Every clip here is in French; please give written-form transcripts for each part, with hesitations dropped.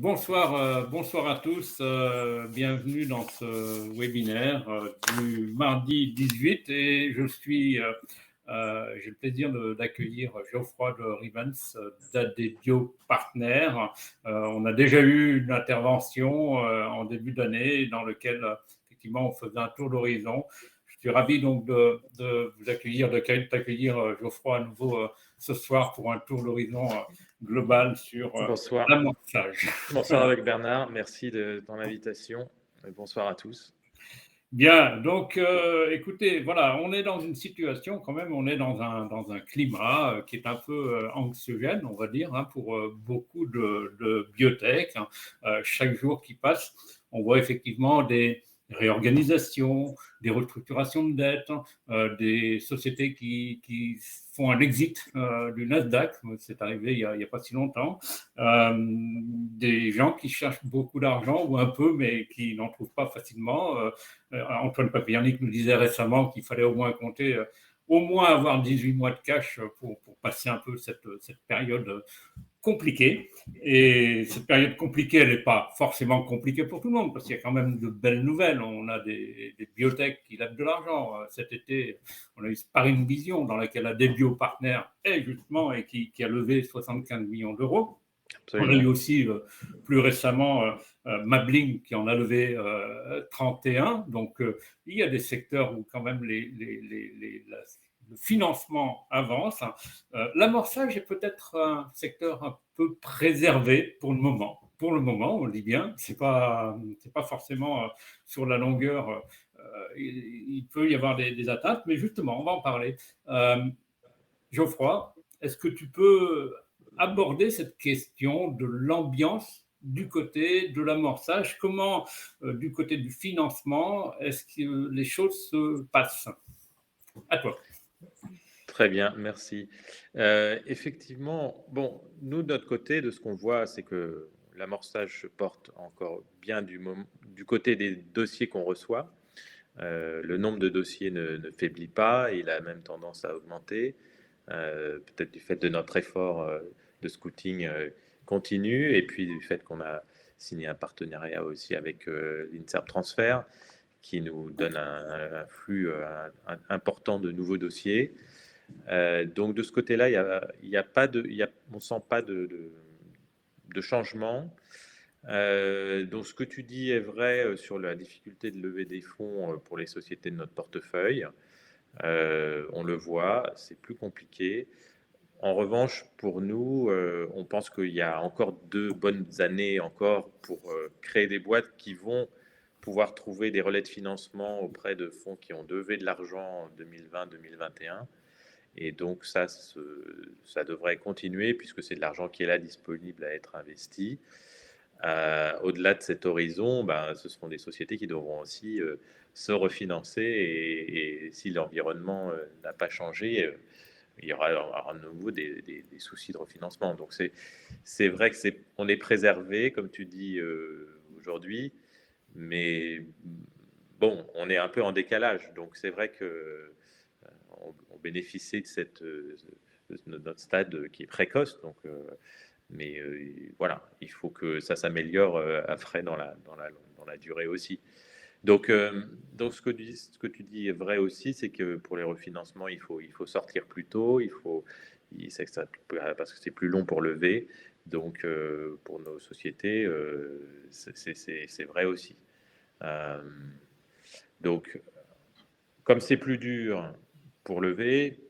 Bonsoir à tous. Bienvenue dans ce webinaire du mardi 18 et j'ai le plaisir d'accueillir Geoffroy de Rivens d'Adebio Partners. On a déjà eu une intervention en début d'année dans laquelle effectivement on faisait un tour d'horizon. Je suis ravi donc de vous accueillir, d'accueillir Geoffroy à nouveau ce soir pour un tour d'horizon global sur Bonsoir. l'amorçage. Bonsoir avec Bernard, merci de ton invitation. Et bonsoir à tous. Bien, donc écoutez, voilà, on est dans une situation quand même, on est dans un climat qui est un peu anxiogène, on va dire, hein, pour beaucoup de biotech. Hein. Chaque jour qui passe, on voit effectivement des réorganisations, des restructurations de dettes, des sociétés qui font un exit du Nasdaq, c'est arrivé il y a pas si longtemps, des gens qui cherchent beaucoup d'argent ou un peu, mais qui n'en trouvent pas facilement. Antoine Papillonic nous disait récemment qu'il fallait au moins compter, au moins avoir 18 mois de cash pour passer un peu cette période compliquée. Et cette période compliquée, elle n'est pas forcément compliquée pour tout le monde, parce qu'il y a quand même de belles nouvelles. On a des biotech qui lèvent de l'argent. Cet été, on a eu Sparing Vision, dans laquelle Adebio Partners est justement, et qui a levé 75 millions d'euros. Absolument. On a eu aussi plus récemment Mabling qui en a levé 31. Donc il y a des secteurs où quand même le financement avance. L'amorçage est peut-être un secteur un peu préservé pour le moment. Pour le moment, on le dit bien, c'est pas forcément sur la longueur. Il peut y avoir des atteintes, mais justement, on va en parler. Geoffroy, est-ce que tu peux aborder cette question de l'ambiance du côté de l'amorçage? Comment, du côté du financement, est-ce que les choses se passent? À toi. Très bien, merci. Effectivement, bon, nous, de notre côté, de ce qu'on voit, c'est que l'amorçage se porte encore bien du côté des dossiers qu'on reçoit. Le nombre de dossiers ne faiblit pas, il a même tendance à augmenter, peut-être du fait de notre effort de scouting continu, et puis du fait qu'on a signé un partenariat aussi avec l'INSERM Transfer, qui nous donne un flux important de nouveaux dossiers. Donc de ce côté-là, on ne sent pas de changement. Donc ce que tu dis est vrai sur la difficulté de lever des fonds pour les sociétés de notre portefeuille. On le voit, c'est plus compliqué. En revanche, pour nous, on pense qu'il y a encore 2 bonnes années encore pour créer des boîtes qui vont pouvoir trouver des relais de financement auprès de fonds qui ont levé de l'argent en 2020-2021. Et donc ça devrait continuer puisque c'est de l'argent qui est là disponible à être investi. Au-delà de cet horizon, ce seront des sociétés qui devront aussi se refinancer et si l'environnement n'a pas changé, il y aura à nouveau des soucis de refinancement. Donc c'est vrai que on est préservé, comme tu dis aujourd'hui, mais bon, on est un peu en décalage. Donc c'est vrai que on bénéficie de notre stade qui est précoce. Donc, mais voilà, il faut que ça s'améliore à frais dans la durée aussi. Donc ce que tu dis est vrai aussi, c'est que pour les refinancements, il faut sortir plus tôt, parce que c'est plus long pour lever. Donc pour nos sociétés, c'est vrai aussi. Donc comme c'est plus dur pour lever,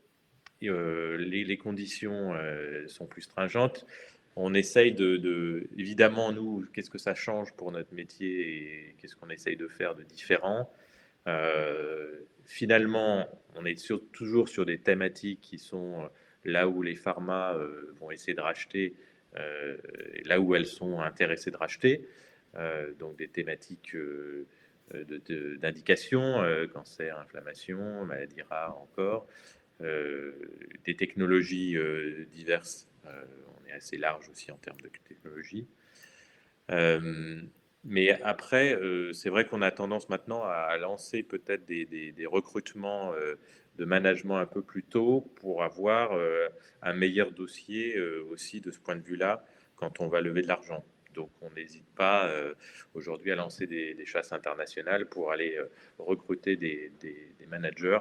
les conditions sont plus stringentes. On essaye évidemment, nous, qu'est-ce que ça change pour notre métier et qu'est-ce qu'on essaye de faire de différent. Finalement, on est toujours sur des thématiques qui sont là où les pharma vont essayer de racheter, là où elles sont intéressées de racheter. Donc des thématiques d'indication, cancer, inflammation, maladie rare encore, des technologies diverses. On est assez large aussi en termes de technologies. Mais après, c'est vrai qu'on a tendance maintenant à lancer peut-être des recrutements de management un peu plus tôt pour avoir un meilleur dossier aussi de ce point de vue-là quand on va lever de l'argent. Donc, on n'hésite pas aujourd'hui à lancer des chasses internationales pour aller recruter des managers,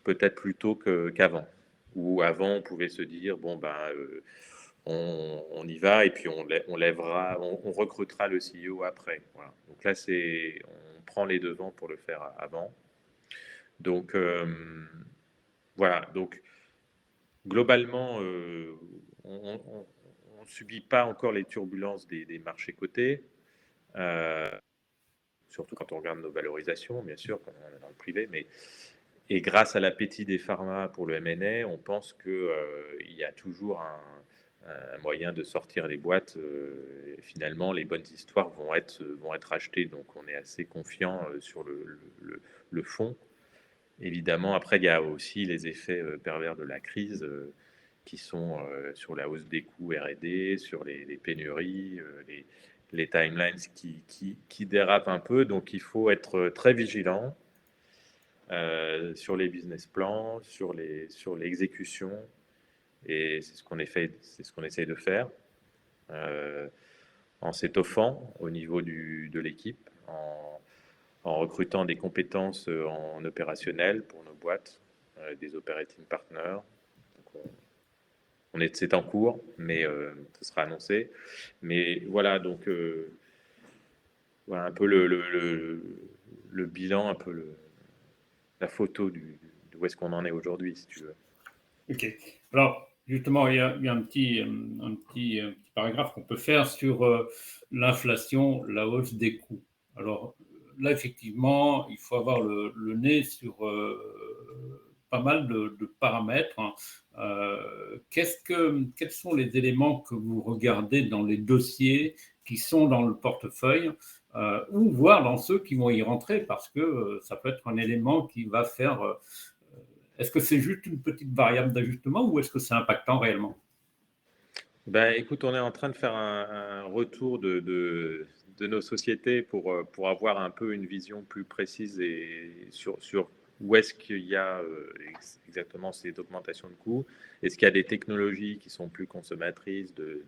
peut-être plus tôt qu'avant. Ou avant, on pouvait se dire, bon, ben, on y va et puis on lèvera, on recrutera le CEO après. Voilà. Donc là, on prend les devants pour le faire avant. Donc, voilà. Donc, globalement, on ne subit pas encore les turbulences des marchés cotés, surtout quand on regarde nos valorisations, bien sûr, quand on est dans le privé. Et grâce à l'appétit des pharma pour le M&A, on pense qu'il y a toujours un moyen de sortir les boîtes. Finalement, les bonnes histoires vont être achetées. Donc, on est assez confiant sur le fond. Évidemment, après, il y a aussi les effets pervers de la crise qui sont sur la hausse des coûts R&D, sur les pénuries, les timelines qui dérapent un peu. Donc, il faut être très vigilant sur les business plans, sur l'exécution. Et c'est ce qu'on essaye de faire en s'étoffant au niveau de l'équipe, en recrutant des compétences en opérationnel pour nos boîtes, des operating partners. Donc c'est en cours, mais ce sera annoncé. Mais voilà, donc voilà un peu le bilan, un peu la photo d'où est-ce qu'on en est aujourd'hui, si tu veux. Ok. Alors, justement, il y a un petit paragraphe qu'on peut faire sur l'inflation, la hausse des coûts. Alors, là, effectivement, il faut avoir le nez sur pas mal de paramètres, hein. Quels sont les éléments que vous regardez dans les dossiers qui sont dans le portefeuille, ou voir dans ceux qui vont y rentrer, parce que ça peut être un élément qui va faire est-ce que c'est juste une petite variable d'ajustement ou est-ce que c'est impactant réellement? Ben, écoute, on est en train de faire un retour de nos sociétés pour avoir un peu une vision plus précise et sur où est-ce qu'il y a exactement ces augmentations de coûts. Est-ce qu'il y a des technologies qui sont plus consommatrices de,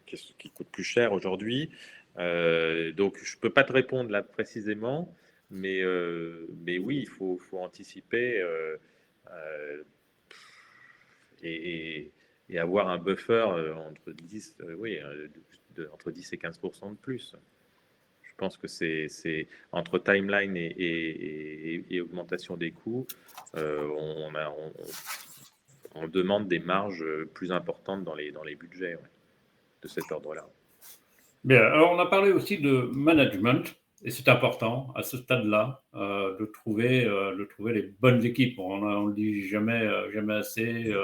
qui coûtent plus cher aujourd'hui? Donc, je ne peux pas te répondre là précisément, mais oui, il faut anticiper. Euh, et, et avoir un buffer entre 10, oui, entre 10 et 15% de plus. Je pense que c'est entre timeline et augmentation des coûts, on demande des marges plus importantes dans les budgets, ouais, de cet ordre-là. Bien, alors on a parlé aussi de management, et c'est important à ce stade-là de trouver les bonnes équipes. On ne le dit jamais assez.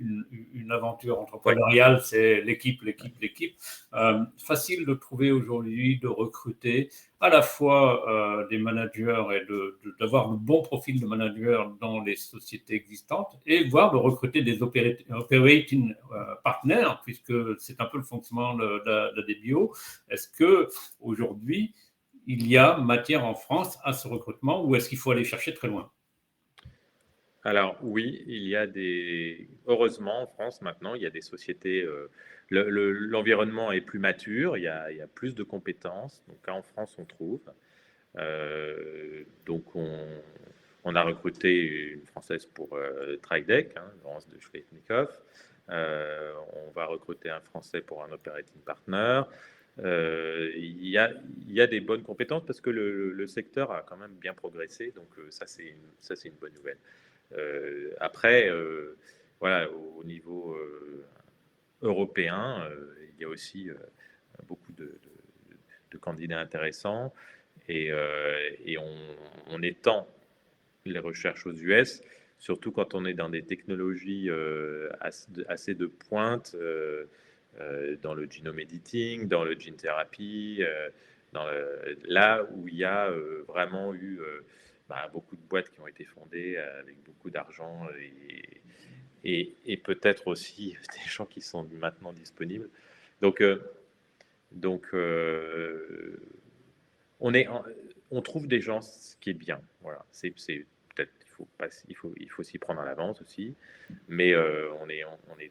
Une aventure Ouais. entrepreneuriale, c'est l'équipe, l'équipe, l'équipe. Facile de trouver aujourd'hui, de recruter à la fois des managers et d'avoir le bon profil de manager dans les sociétés existantes, et voire de recruter des operating partners, puisque c'est un peu le fonctionnement de la DBO. Est-ce qu'aujourd'hui, il y a matière en France à ce recrutement, ou est-ce qu'il faut aller chercher très loin? Alors oui, heureusement en France maintenant, il y a des sociétés, l'environnement est plus mature, il y a plus de compétences, donc là en France on trouve. Donc on a recruté une Française pour TriDeck, hein, Laurence de Schlettnikoff. On va recruter un Français pour un operating partner. Il y a des bonnes compétences parce que le secteur a quand même bien progressé, donc ça c'est une bonne nouvelle. Après, voilà, au niveau européen, il y a aussi beaucoup de candidats intéressants et on étend les recherches aux US, surtout quand on est dans des technologies assez de pointe, dans le genome editing, dans le gene therapy, là où il y a vraiment eu beaucoup de boîtes qui ont été fondées avec beaucoup d'argent et peut-être aussi des gens qui sont maintenant disponibles. Donc, on est, on trouve des gens, ce qui est bien. Voilà, c'est peut-être il faut s'y prendre à l'avance aussi, mais on est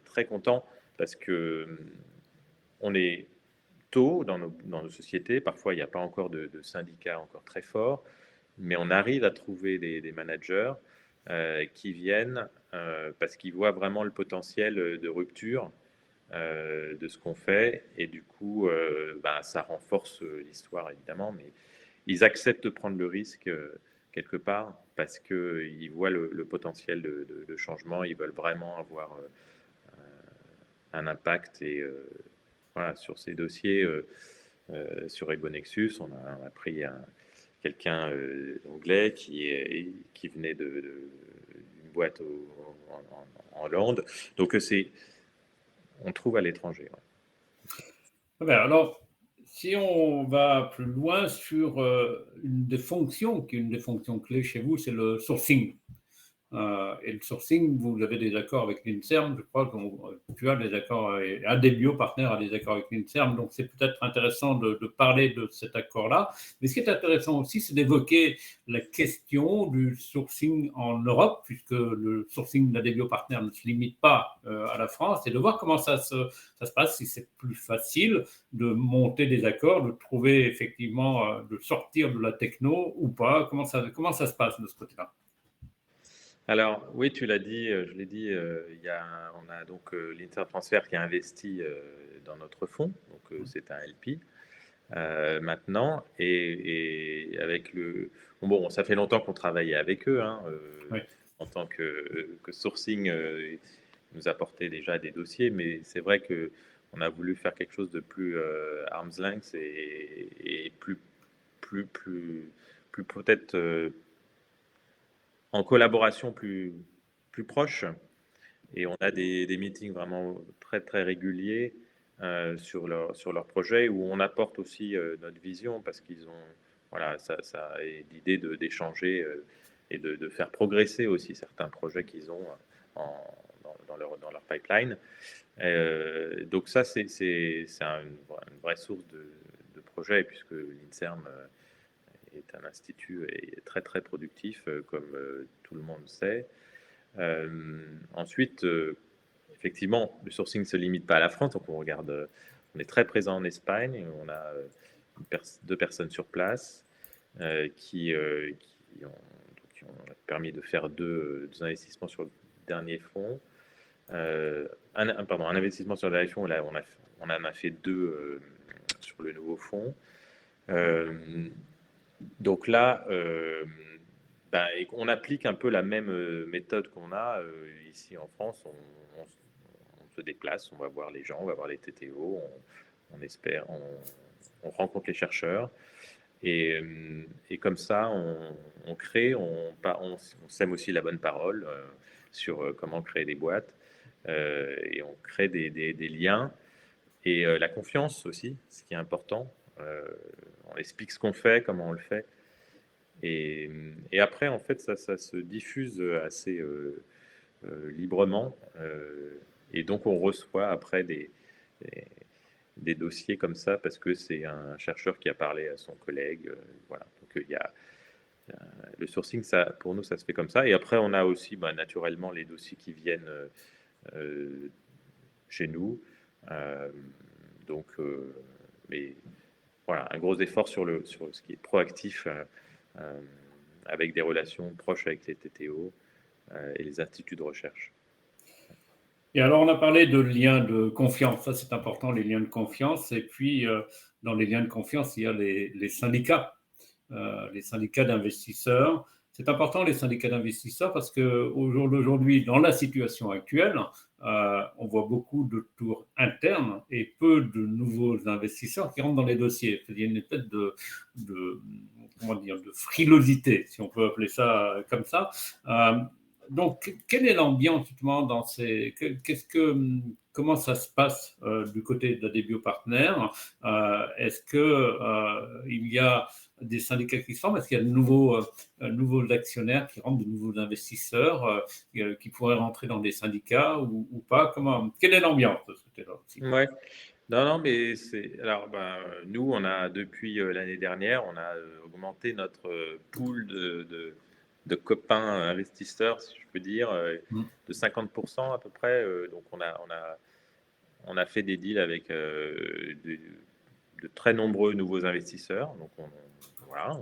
très content parce que on est tôt dans nos sociétés. Parfois, il n'y a pas encore de syndicats encore très forts, mais on arrive à trouver des managers qui viennent parce qu'ils voient vraiment le potentiel de rupture de ce qu'on fait. Et du coup, ça renforce l'histoire, évidemment, mais ils acceptent de prendre le risque quelque part parce qu'ils voient le potentiel de changement. Ils veulent vraiment avoir un impact. Et voilà, sur ces dossiers, sur EgoNexus, on a pris quelqu'un anglais qui venait d'une boîte en Hollande. Donc, on trouve à l'étranger. Ouais. Alors, si on va plus loin sur une des fonctions clés chez vous, c'est le sourcing. Et le sourcing, vous avez des accords avec l'INSERM, je crois que tu as des accords, Adebio Partner a des accords avec l'INSERM, donc c'est peut-être intéressant de parler de cet accord-là. Mais ce qui est intéressant aussi, c'est d'évoquer la question du sourcing en Europe, puisque le sourcing d'Adebio Partner ne se limite pas à la France, et de voir comment ça se passe, si c'est plus facile de monter des accords, de trouver effectivement, de sortir de la techno ou pas, comment ça se passe de ce côté-là. Alors, oui, tu l'as dit, je l'ai dit, on a donc l'Intertransfert qui a investi dans notre fonds, donc c'est un LP maintenant, et avec bon, ça fait longtemps qu'on travaillait avec eux, hein, Oui. en tant que sourcing, nous apportait déjà des dossiers, mais c'est vrai que on a voulu faire quelque chose de plus arm's length et plus peut-être en collaboration plus proche. Et on a des meetings vraiment très, très réguliers sur leur projet où on apporte aussi notre vision parce qu'ils ont, voilà, ça et l'idée d'échanger et de faire progresser aussi certains projets qu'ils ont dans leur pipeline. Donc ça, c'est une vraie source de projet puisque l'INSERM est un institut et très, très productif, comme tout le monde sait. Ensuite, effectivement, le sourcing ne se limite pas à la France, donc on est très présent en Espagne, on a deux personnes sur place qui ont permis de faire deux investissements sur le dernier fonds. Un investissement sur le dernier fonds, là, on en a fait deux sur le nouveau fonds. Donc là, on applique un peu la même méthode qu'on a ici en France. On se déplace, on va voir les gens, on va voir les TTO, on espère, on rencontre les chercheurs. Et comme ça, on crée, on sème aussi la bonne parole sur comment créer des boîtes. Et on crée des liens. Et la confiance aussi, ce qui est important. On explique ce qu'on fait, comment on le fait. Et après, en fait, ça se diffuse assez librement. Et donc, on reçoit après des dossiers comme ça parce que c'est un chercheur qui a parlé à son collègue. Voilà. Donc, le sourcing, ça, pour nous, ça se fait comme ça. Et après, on a aussi naturellement les dossiers qui viennent chez nous. Mais voilà, un gros effort sur ce qui est proactif avec des relations proches avec les TTO et les instituts de recherche. Et alors, on a parlé de liens de confiance. Ça, c'est important, les liens de confiance. Et puis, dans les liens de confiance, il y a les syndicats d'investisseurs. C'est important, les syndicats d'investisseurs, parce qu'au jour d'aujourd'hui, dans la situation actuelle, on voit beaucoup de tours internes et peu de nouveaux investisseurs qui rentrent dans les dossiers. Il y a une espèce de frilosité, si on peut appeler ça comme ça. Donc, quelle est l'ambiance justement dans ces... Comment ça se passe du côté d'Adebio Partner? Est-ce qu'il y a des syndicats qui se forment? Est-ce qu'il y a de nouveaux actionnaires qui rentrent, de nouveaux investisseurs qui pourraient rentrer dans des syndicats ou pas? Quelle est l'ambiance de ce côté-là aussi? Ouais. Non, mais alors, nous, on a depuis l'année dernière, on a augmenté notre pool de copains investisseurs, si je peux dire, de 50% à peu près. Donc, on a fait des deals avec de très nombreux nouveaux investisseurs. Donc, voilà,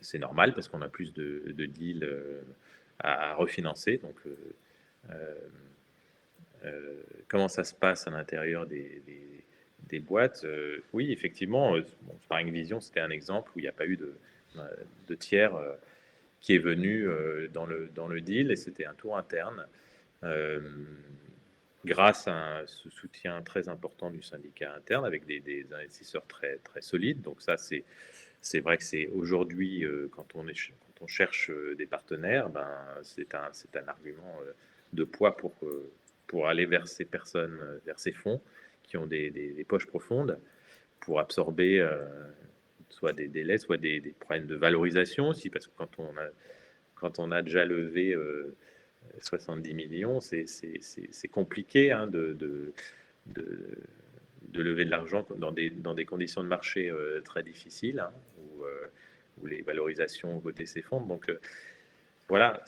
c'est normal parce qu'on a plus de deals à refinancer. Donc, comment ça se passe à l'intérieur des boîtes? Oui, effectivement, bon, Sparring Vision, c'était un exemple où il n'y a pas eu de tiers qui est venu dans le deal, et c'était un tour interne grâce à ce soutien très important du syndicat interne avec des investisseurs très, très solides. Donc ça, c'est vrai que c'est aujourd'hui, quand on cherche des partenaires, ben, c'est un argument de poids pour aller vers ces personnes, vers ces fonds qui ont des poches profondes pour absorber soit des délais, soit des problèmes de valorisation aussi, parce que quand on a déjà levé 70 millions, c'est compliqué hein, de, de lever de l'argent dans des conditions de marché très difficiles, hein, où les valorisations côté s'effondrent. Donc voilà,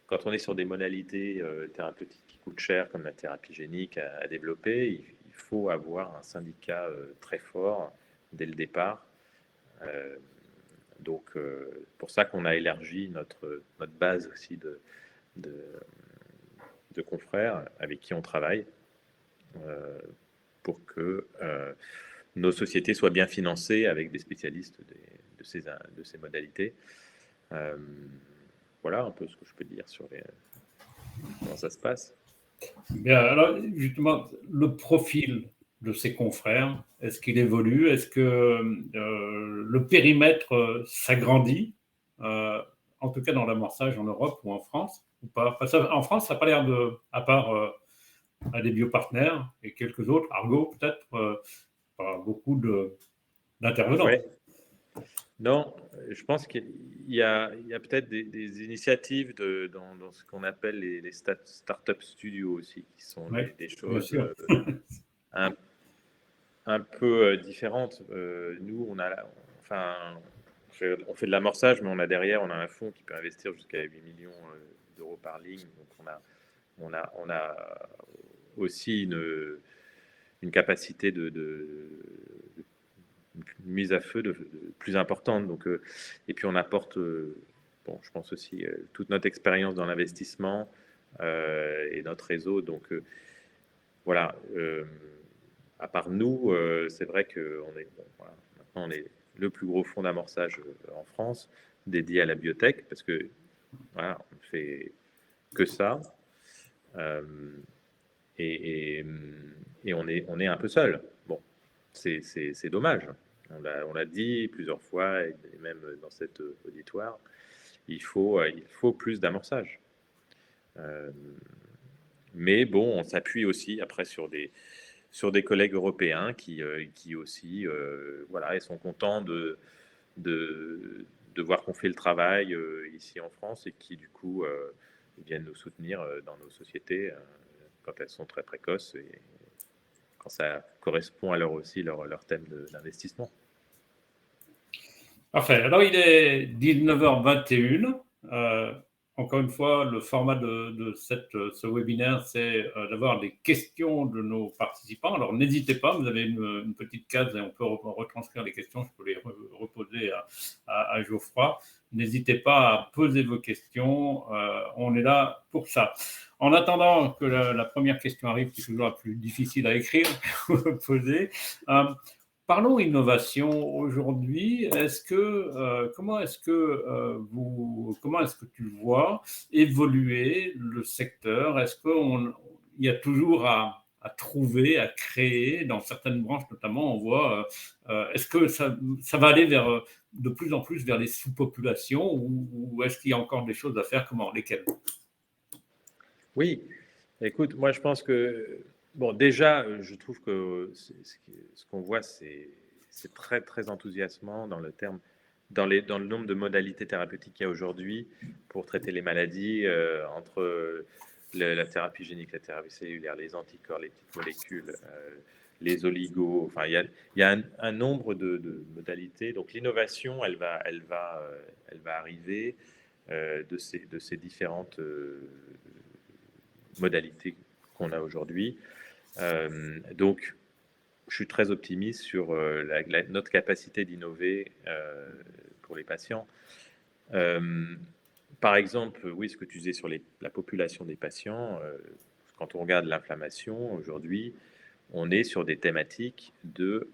quand on est sur des modalités thérapeutiques qui coûtent cher, comme la thérapie génique à développer, il faut avoir un syndicat très fort dès le départ. Donc, pour ça qu'on a élargi notre base aussi de, de confrères avec qui on travaille pour que nos sociétés soient bien financées avec des spécialistes de ces modalités. Voilà un peu ce que je peux dire sur comment ça se passe. Bien, alors justement, le profil de ces confrères, est-ce qu'il évolue? Est-ce que le périmètre s'agrandit, en tout cas dans l'amorçage en Europe ou en France, ou pas? Parce en France, ça n'a pas l'air de, à part à des biopartners et quelques autres, Argo peut-être, pas beaucoup d'intervenants. Ouais. Non, je pense qu'il y a peut-être des initiatives dans ce qu'on appelle les start-up studios aussi, qui sont Oui, des bien choses sûr. un, un peu différentes. Nous, enfin, on fait de l'amorçage, mais on a un fonds qui peut investir jusqu'à 8 millions d'euros par ligne. Donc, on a aussi une capacité de mise à feu plus importante. Donc, et puis on apporte, bon, je pense aussi toute notre expérience dans l'investissement et notre réseau. Donc voilà, à part nous, c'est vrai qu'on est, bon, voilà, maintenant on est le plus gros fonds d'amorçage en France dédié à la biotech parce que voilà, on ne fait que ça. Euh, et, et, et on est un peu seul. Bon, c'est dommage. On l'a dit plusieurs fois, et même dans cet auditoire, il faut plus d'amorçage. Mais bon, on s'appuie aussi après sur des collègues européens qui aussi voilà, ils sont contents de, de voir qu'on fait le travail ici en France et qui du coup viennent nous soutenir dans nos sociétés quand elles sont très précoces et quand ça correspond à leur thème d'investissement. Parfait. Alors, il est 19h21. Encore une fois, le format de ce webinaire, c'est d'avoir des questions de nos participants. Alors, n'hésitez pas, vous avez une petite case et on peut retranscrire les questions. Je peux les reposer à Geoffroy. N'hésitez pas à poser vos questions. On est là pour ça. En attendant que la première question arrive, qui est toujours la plus difficile à écrire, poser. Parlons innovation aujourd'hui. Comment est-ce que tu vois évoluer le secteur? Est-ce qu'il y a toujours à trouver, à créer dans certaines branches notamment? On voit. Est-ce que ça va aller de plus en plus vers les sous-populations ou est-ce qu'il y a encore des choses à faire? Comment? Lesquelles? Oui, écoute, moi je pense que, bon, déjà, je trouve que ce qu'on voit, c'est très, très enthousiasmant dans le terme, dans le nombre de modalités thérapeutiques qu'il y a aujourd'hui pour traiter les maladies, entre la thérapie génique, la thérapie cellulaire, les anticorps, les petites molécules, les oligos. Enfin, il y a un nombre de modalités. Donc l'innovation, elle va arriver de ces différentes modalités qu'on a aujourd'hui. Donc, je suis très optimiste sur notre capacité d'innover pour les patients. Par exemple, oui, ce que tu disais sur la population des patients, quand on regarde l'inflammation aujourd'hui, on est sur des thématiques de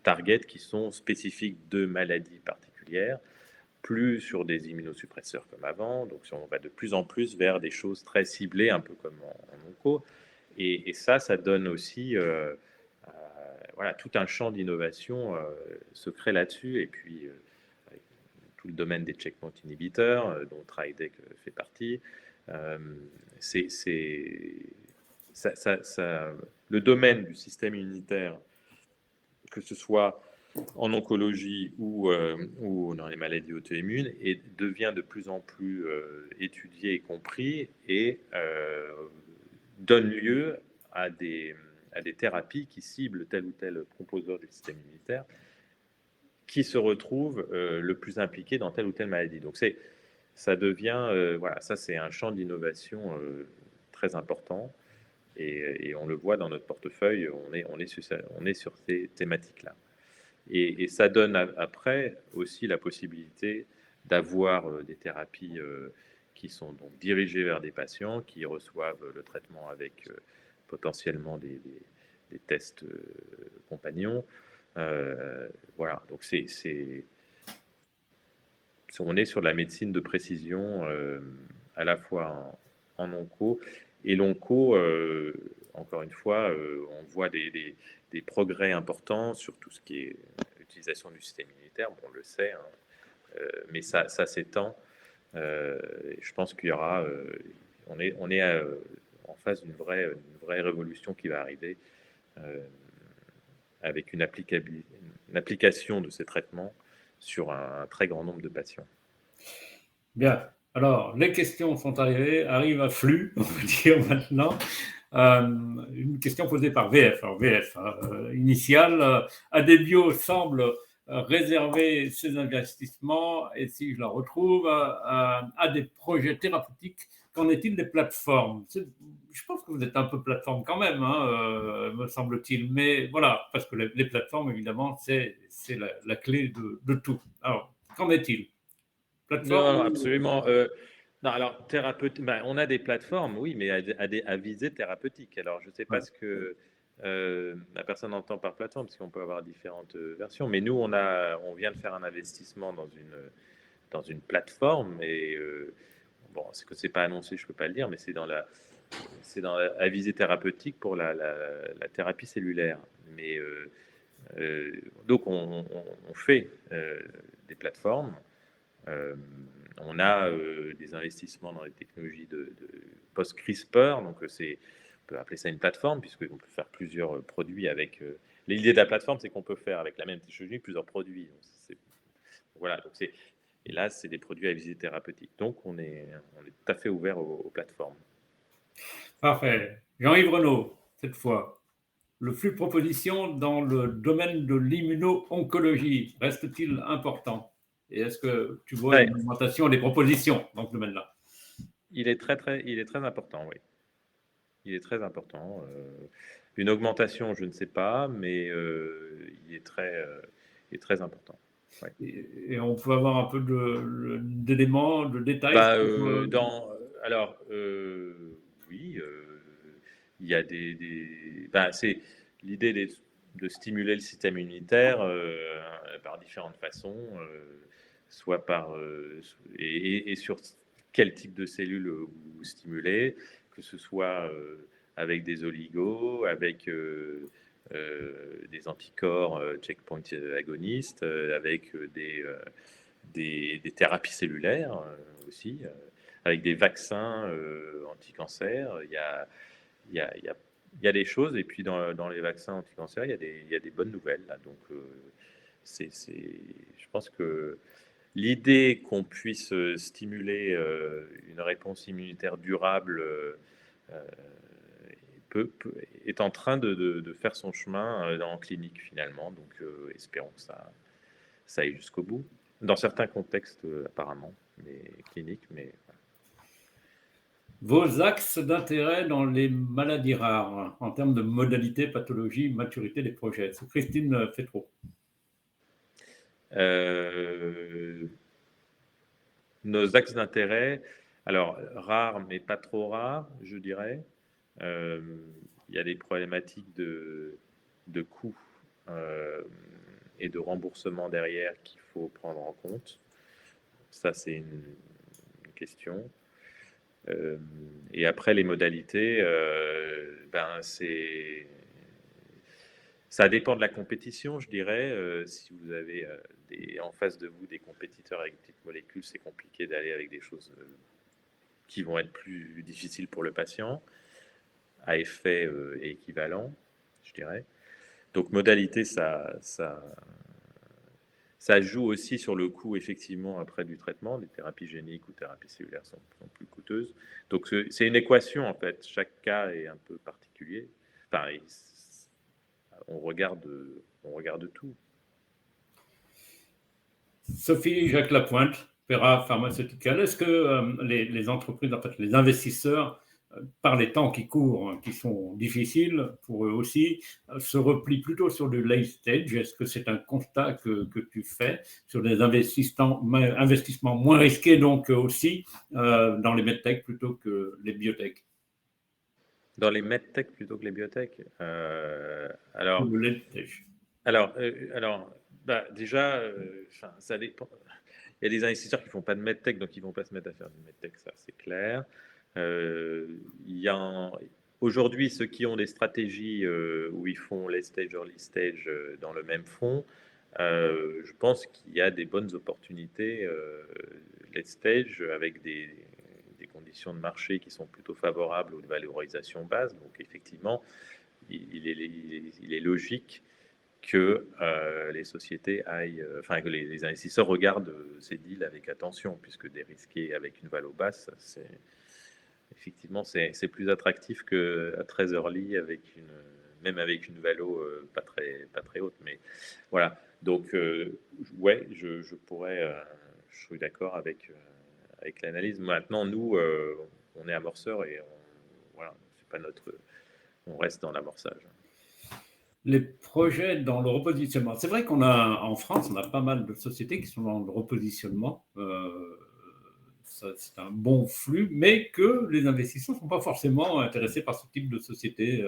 targets qui sont spécifiques de maladies particulières, plus sur des immunosuppresseurs comme avant. Donc, on va de plus en plus vers des choses très ciblées, un peu comme en onco. Et ça donne aussi voilà, tout un champ d'innovation se crée là-dessus. Et puis, avec tout le domaine des checkpoint inhibiteurs, dont TriDeck fait partie, c'est le domaine du système immunitaire, que ce soit en oncologie ou dans les maladies auto-immunes, et devient de plus en plus étudié et compris, et donne lieu à des thérapies qui ciblent tel ou tel composant du système immunitaire qui se retrouve le plus impliqué dans telle ou telle maladie. Donc ça devient, voilà, ça c'est un champ d'innovation très important, et on le voit dans notre portefeuille, on est sur ces thématiques-là. Et ça donne après aussi la possibilité d'avoir des thérapies qui sont donc dirigées vers des patients qui reçoivent le traitement avec potentiellement des tests compagnons. Voilà, donc on est sur la médecine de précision à la fois en onco. Et l'onco, encore une fois, on voit des progrès importants sur tout ce qui est l'utilisation du système immunitaire, bon, on le sait, hein, mais ça s'étend. Je pense qu'il y aura, on est en face d'une vraie révolution qui va arriver avec une application de ces traitements sur un très grand nombre de patients. Bien. Alors, les questions sont arrivent à flux, on va dire maintenant. Une question posée par VF. Alors, VF, initial, Adebio semble réserver ses investissements, et si je la retrouve, à des projets thérapeutiques. Qu'en est-il des plateformes? Je pense que vous êtes un peu plateforme quand même, hein, me semble-t-il. Mais voilà, parce que les plateformes, évidemment, c'est la clé de tout. Alors, qu'en est-il? Non, Plateforme? absolument. Non, alors thérapeutique, ben, on a des plateformes, oui, mais à visée thérapeutique. Alors, je ne sais pas ce que la personne entend par plateforme, parce qu'on peut avoir différentes versions. Mais nous, on vient de faire un investissement dans une plateforme, et bon, c'est que c'est pas annoncé, je peux pas le dire, mais c'est à visée thérapeutique pour la thérapie cellulaire. Mais donc on fait des plateformes. On a des investissements dans les technologies de post-CRISPR, donc on peut appeler ça une plateforme, puisqu'on peut faire plusieurs produits avec. L'idée de la plateforme, c'est qu'on peut faire avec la même technologie plusieurs produits. Donc voilà, et là, c'est des produits à visée thérapeutique. Donc on est tout à fait ouvert aux plateformes. Parfait. Jean-Yves Renaud, cette fois. Le flux proposition dans le domaine de l'immuno-oncologie reste-t-il important? Et est-ce que tu vois Ouais, une augmentation des propositions dans ce domaine-là? il est très important, oui. Il est très important. Une augmentation, je ne sais pas, mais il est très important. Ouais. Et on peut avoir un peu d'éléments, de détails Bah, sur, alors, oui, il y a bah, c'est l'idée de stimuler le système immunitaire par différentes façons, soit et sur quel type de cellules vous stimulez, que ce soit avec des oligos, avec des anticorps checkpoint agonistes, avec des thérapies cellulaires aussi, avec des vaccins anti-cancer. Il y a des choses, et puis dans les vaccins anti-cancer, il y a des bonnes nouvelles. Là. Donc, je pense que l'idée qu'on puisse stimuler une réponse immunitaire durable est en train de faire son chemin en clinique finalement. Donc, espérons que ça aille jusqu'au bout. Dans certains contextes, apparemment, mais cliniques, mais voilà. Vos axes d'intérêt dans les maladies rares, en termes de modalité, pathologie, maturité des projets. C'est Christine Fétrault. Nos axes d'intérêt, alors rares, mais pas trop rares, je dirais. Il y a des problématiques de coûts et de remboursement derrière qu'il faut prendre en compte. Ça, c'est une question. Et après, les modalités, ça dépend de la compétition, je dirais. Si vous avez en face de vous des compétiteurs avec des petites molécules, c'est compliqué d'aller avec des choses qui vont être plus difficiles pour le patient, à effet équivalent, je dirais. Donc, modalité, ça joue aussi sur le coût, effectivement, après du traitement. Les thérapies géniques ou thérapies cellulaires sont plus coûteuses. Donc, c'est une équation, en fait. Chaque cas est un peu particulier. Enfin, on regarde tout. Sophie Jacques Lapointe, Pera Pharmaceutical. Est-ce que les entreprises, en fait, les investisseurs, par les temps qui courent, qui sont difficiles pour eux aussi, se replient plutôt sur le late stage? Est-ce que c'est un constat que tu fais sur des investissements moins risqués, donc aussi dans les medtech plutôt que les biotech? Dans les medtech plutôt que les biotech. Alors, Le late stage. déjà, ça dépend. Il y a des investisseurs qui font pas de medtech, donc ils vont pas se mettre à faire du medtech, ça c'est clair. Il y a aujourd'hui ceux qui ont des stratégies où ils font late stage, early stage dans le même fonds. Je pense qu'il y a des bonnes opportunités late stage avec des conditions de marché qui sont plutôt favorables aux valorisations basses. Donc effectivement, il est logique que les sociétés aillent, enfin que les investisseurs regardent ces deals avec attention, puisque dérisquer avec une valo basse, effectivement c'est plus attractif que à très early même avec une valo pas très haute. Mais voilà. Donc ouais, je pourrais, je suis d'accord avec l'analyse. Maintenant, nous, on est amorceurs et voilà, c'est pas on reste dans l'amorçage. Les projets dans le repositionnement. C'est vrai qu'on a en France, on a pas mal de sociétés qui sont dans le repositionnement. C'est un bon flux, mais que les investisseurs ne sont pas forcément intéressés par ce type de société.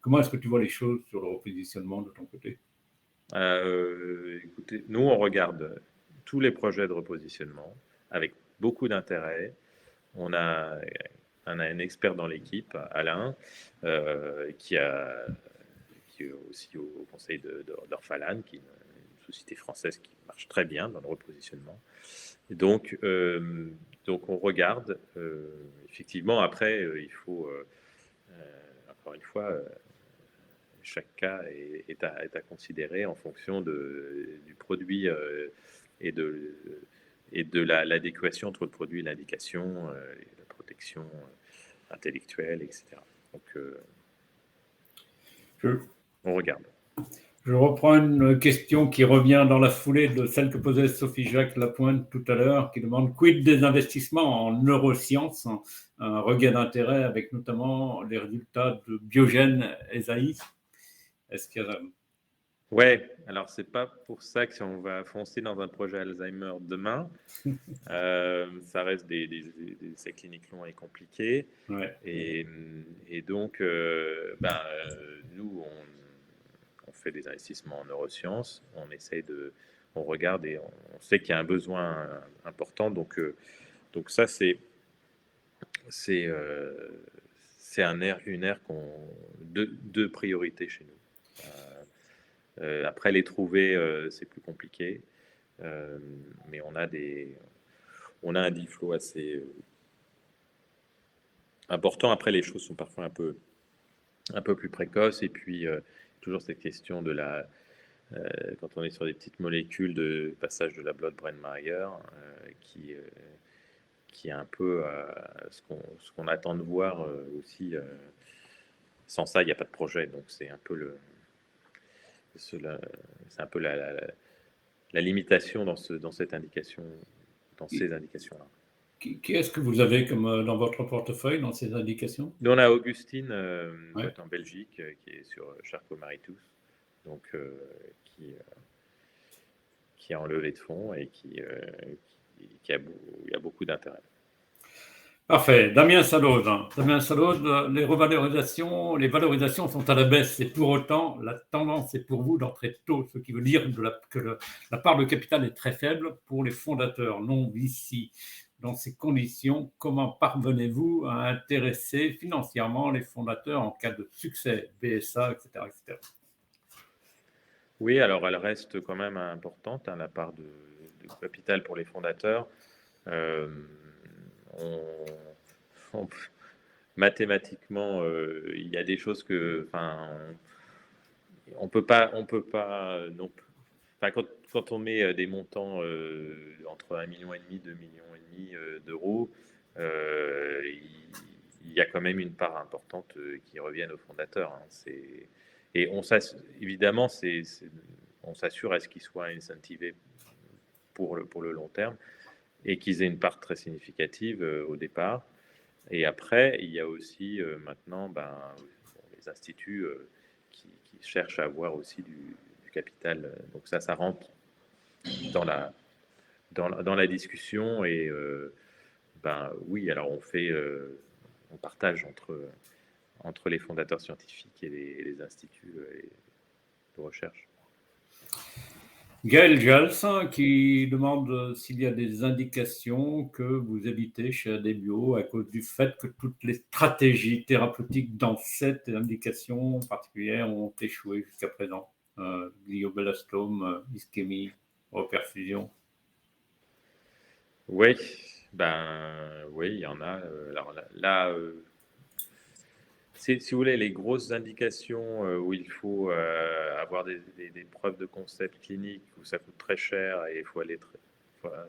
Comment est-ce que tu vois les choses sur le repositionnement de ton côté? Écoutez, nous, on regarde tous les projets de repositionnement avec beaucoup d'intérêt. On a un expert dans l'équipe, Alain, qui est aussi au conseil d'Orphalan, qui est une société française qui marche très bien dans le repositionnement. Et donc on regarde. Effectivement, après, il faut, encore une fois, chaque cas est à considérer en fonction du produit et de l'adéquation entre le produit et l'indication, et la protection intellectuelle, etc. Donc, Je, on regarde. je reprends une question qui revient dans la foulée de celle que posait Sophie Jacques Lapointe tout à l'heure, qui demande quid des investissements en neurosciences, un regain d'intérêt avec notamment les résultats de Biogène et Zaïs. Est-ce qu'il y a... Ouais, alors c'est pas pour ça que si on va foncer dans un projet Alzheimer demain, ça reste des essais cliniques longs et compliqués. Ouais. Et donc, nous, on fait des investissements en neurosciences, on regarde et on sait qu'il y a un besoin important. Donc ça, c'est une aire de priorité chez nous. Après, les trouver, c'est plus compliqué, mais on a un deal flow assez important. Après, les choses sont parfois un peu plus précoces, et puis toujours cette question de quand on est sur des petites molécules de passage de la blood-brain barrier, qui est un peu ce qu'on attend de voir aussi. Sans ça, il n'y a pas de projet, donc c'est un peu la limitation dans cette indication, dans ces indications-là. Qui est-ce que vous avez comme dans votre portefeuille, dans ces indications? Nous, on a Augustine, Ouais. boîte en Belgique, qui est sur Charcot-Marie-Tooth, donc qui a enlevé de fonds et qui a, il y a beaucoup d'intérêt. Parfait. Damien Salaude. Damien Salaude, les valorisations sont à la baisse et pour autant, la tendance est pour vous d'entrer tôt, ce qui veut dire que la part de capital est très faible pour les fondateurs non VC. Dans ces conditions, comment parvenez-vous à intéresser financièrement les fondateurs en cas de succès, BSA, etc., etc. Oui, alors elle reste quand même importante, hein, la part de capital pour les fondateurs. Mathématiquement, il y a des choses que, enfin, on peut pas non plus. Enfin, quand on met des montants entre 1,5 million, 2,5 millions d'euros, il y a quand même une part importante qui reviennent aux fondateurs. Hein. Et évidemment, on s'assure à ce qu'ils soient incentivés pour le long terme et qu'ils aient une part très significative au départ. Et après, il y a aussi maintenant les instituts qui cherchent à avoir aussi du capital. Donc ça rentre dans la discussion. Et oui, alors on partage entre les fondateurs scientifiques et les instituts de recherche. Gaël Jals qui demande s'il y a des indications que vous évitez chez ADBio à cause du fait que toutes les stratégies thérapeutiques dans cette indication particulière ont échoué jusqu'à présent. Glioblastome, ischémie, reperfusion. Oui, oui, il y en a. Alors là si vous voulez, les grosses indications où il faut avoir des preuves de concept cliniques, où ça coûte très cher et il faut aller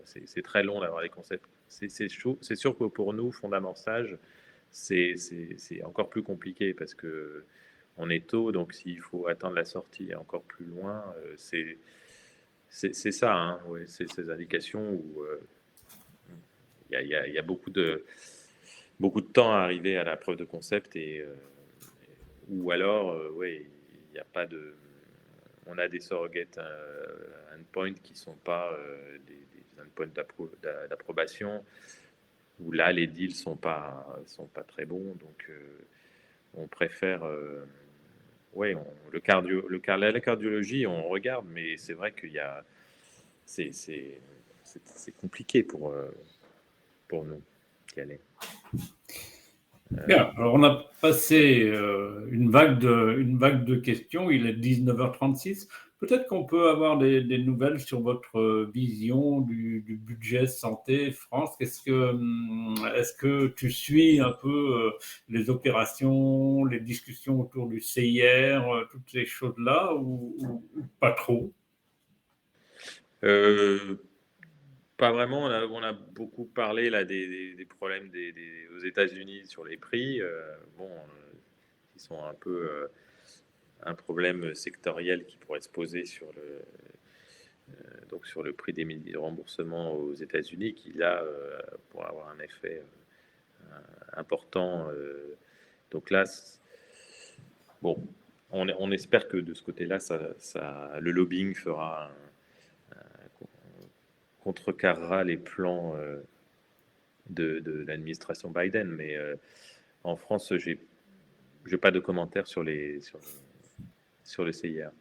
c'est très long d'avoir les concepts. C'est sûr que pour nous, Fondamental, c'est encore plus compliqué parce que on est tôt, donc s'il faut attendre la sortie encore plus loin, c'est ça, hein, ouais, c'est ces indications où il y a beaucoup de temps à arriver à la preuve de concept ou alors, ouais, il n'y a pas de. On a des surrogate endpoints qui ne sont pas des endpoints d'approbation, où là, les deals sont pas très bons. Donc, on préfère. Ouais, la cardiologie, on regarde, mais c'est vrai qu'il y a. C'est compliqué pour nous d'y aller. Bien, alors on a passé une vague de questions, il est 19h36. Peut-être qu'on peut avoir des nouvelles sur votre vision du budget santé France. Est-ce que tu suis un peu les opérations, les discussions autour du CIR, toutes ces choses-là, ou pas trop? Pas vraiment. On a beaucoup parlé là des problèmes aux États-Unis sur les prix. Qui sont un peu un problème sectoriel qui pourrait se poser sur le prix des remboursements aux États-Unis, qui là pourrait avoir un effet important. Donc là, bon, on espère que de ce côté-là, le lobbying contrecarrera les plans de l'administration Biden. Mais en France, j'ai pas de commentaires sur le CIR.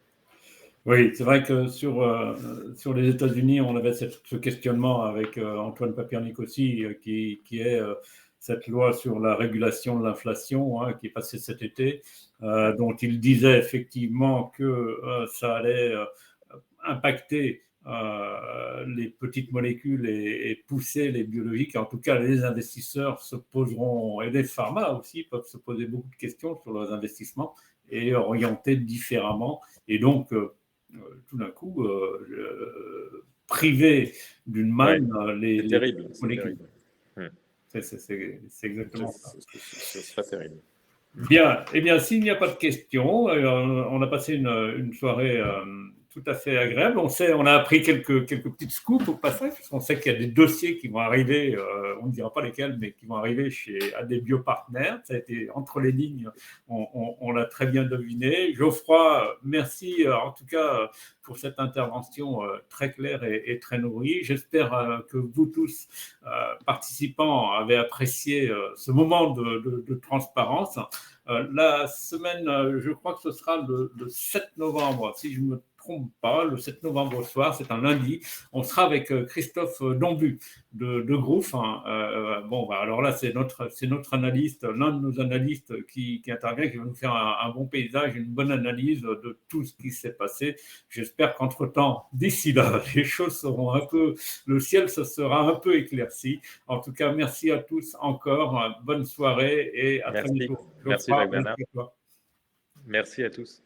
Oui, c'est vrai que sur les États-Unis, on avait ce questionnement avec Antoine Papiernik aussi, qui est cette loi sur la régulation de l'inflation, hein, qui est passée cet été, dont il disait effectivement que ça allait impacter les petites molécules et pousser les biologiques. En tout cas, les investisseurs se poseront, et les pharma aussi peuvent se poser beaucoup de questions sur leurs investissements et orienter différemment. Et donc, tout d'un coup, priver d'une manne c'est terrible. C'est terrible. C'est exactement ça. Ce serait terrible. Bien, eh bien, s'il n'y a pas de questions, on a passé une soirée tout à fait agréable. On a appris quelques petites scoops au passage, parce qu'on sait qu'il y a des dossiers qui vont arriver, on ne dira pas lesquels, mais qui vont arriver à des biopartenaires. Ça a été entre les lignes, on l'a très bien deviné. Geoffroy, merci en tout cas pour cette intervention très claire et très nourrie. J'espère que vous tous, participants, avez apprécié ce moment de transparence. La semaine, je crois que ce sera le 7 novembre, si je ne me trompe pas, le 7 novembre au soir, c'est un lundi. On sera avec Christophe Dombu de Grouf. Hein. Bon, bah, alors là, c'est notre analyste, l'un de nos analystes qui intervient, qui va nous faire un bon paysage, une bonne analyse de tout ce qui s'est passé. J'espère qu'entre-temps, d'ici là, les choses seront le ciel se sera un peu éclairci. En tout cas, merci à tous encore. Bonne soirée et à très bientôt. Merci Jacques Bernard. Merci à tous.